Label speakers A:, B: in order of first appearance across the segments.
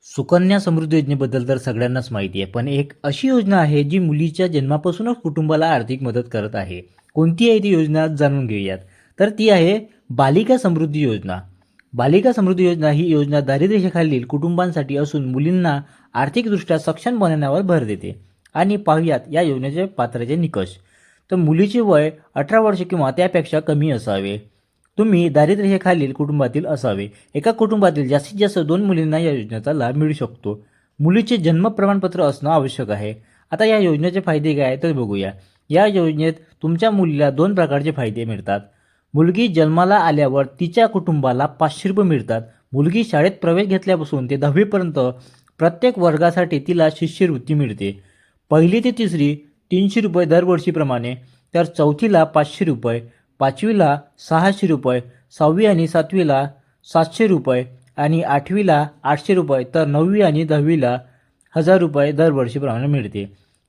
A: सुकन्या समृद्धी योजनेबद्दल तर सगळ्यांनाच माहिती आहे, पण एक अशी योजना आहे जी मुलीच्या जन्मापासूनच कुटुंबाला आर्थिक मदत करत आहे. कोणती आहे ती योजना जाणून घेऊयात. तर ती आहे बालिका समृद्धी योजना. बालिका समृद्धी योजना ही योजना दारिद्र्यरेषेखालील कुटुंबांसाठी असून मुलींना आर्थिकदृष्ट्या सक्षम बनवण्यावर भर देते. आणि पाहूयात या योजनेचे पात्रतेचे निकष. तर मुलीचे वय 18 वर्ष किंवा त्यापेक्षा कमी असावे. तुम्ही दारिद्र्यरेषेखालील कुटुंबातील असावे. एका कुटुंबातील जास्तीत जास्त 2 मुलींना या योजनेचा लाभ मिळू शकतो. मुलीचे जन्म प्रमाणपत्र असणं आवश्यक आहे. आता या योजनेचे फायदे काय तर बघूया. या योजनेत तुमच्या मुलीला 2 प्रकारचे फायदे मिळतात. मुलगी जन्माला आल्यावर तिच्या कुटुंबाला 500 रुपये मिळतात. मुलगी शाळेत प्रवेश घेतल्यापासून ते 10वी पर्यंत प्रत्येक वर्गासाठी तिला शिष्यवृत्ती मिळते. 1ली ते 3री 300 रुपये दरवर्षीप्रमाणे, तर 4थीला 500 रुपये, 5वीला 600 रुपये, 6वी आणि 7वीला 700 रुपये आणि 8वीला 800 रुपये, तर 9वी आणि 10वीला 1000 रुपये दरवर्षीप्रमाणे मिळते.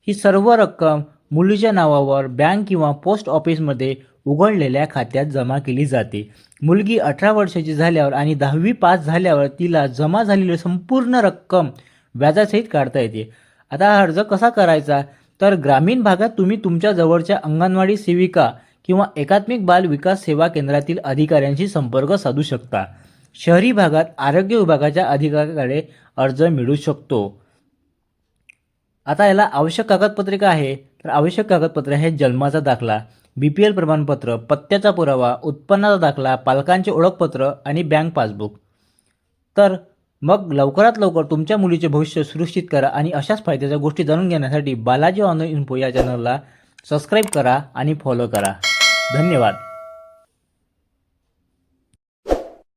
A: ही सर्व रक्कम मुलीच्या नावावर बँक किंवा पोस्ट ऑफिसमध्ये उघडलेल्या खात्यात जमा केली जाते. मुलगी 18 वर्षाची झाल्यावर आणि 10वी पास झाल्यावर तिला जमा झालेली संपूर्ण रक्कम व्याजासहित काढता येते. आता हा अर्ज कसा करायचा, तर ग्रामीण भागात तुम्ही तुमच्या जवळच्या अंगणवाडी सेविका किंवा एकात्मिक बाल विकास सेवा केंद्रातील अधिकाऱ्यांशी संपर्क साधू शकता. शहरी भागात आरोग्य विभागाच्या अधिकाऱ्याकडे अर्ज मिळू शकतो. आता याला आवश्यक कागदपत्रे काय आहे, तर आवश्यक कागदपत्रे आहेत जन्माचा दाखला, BPL प्रमाणपत्र, पत्त्याचा पुरावा, उत्पन्नाचा दाखला, पालकांचे ओळखपत्र आणि बँक पासबुक. तर मग लवकरात लवकर तुमच्या मुलीचे भविष्य सुरक्षित करा आणि अशाच फायद्याच्या गोष्टी जाणून घेण्यासाठी बालाजी ऑनलाईन इन्फो या चॅनलला सबस्क्राईब करा आणि फॉलो करा. धन्यवाद.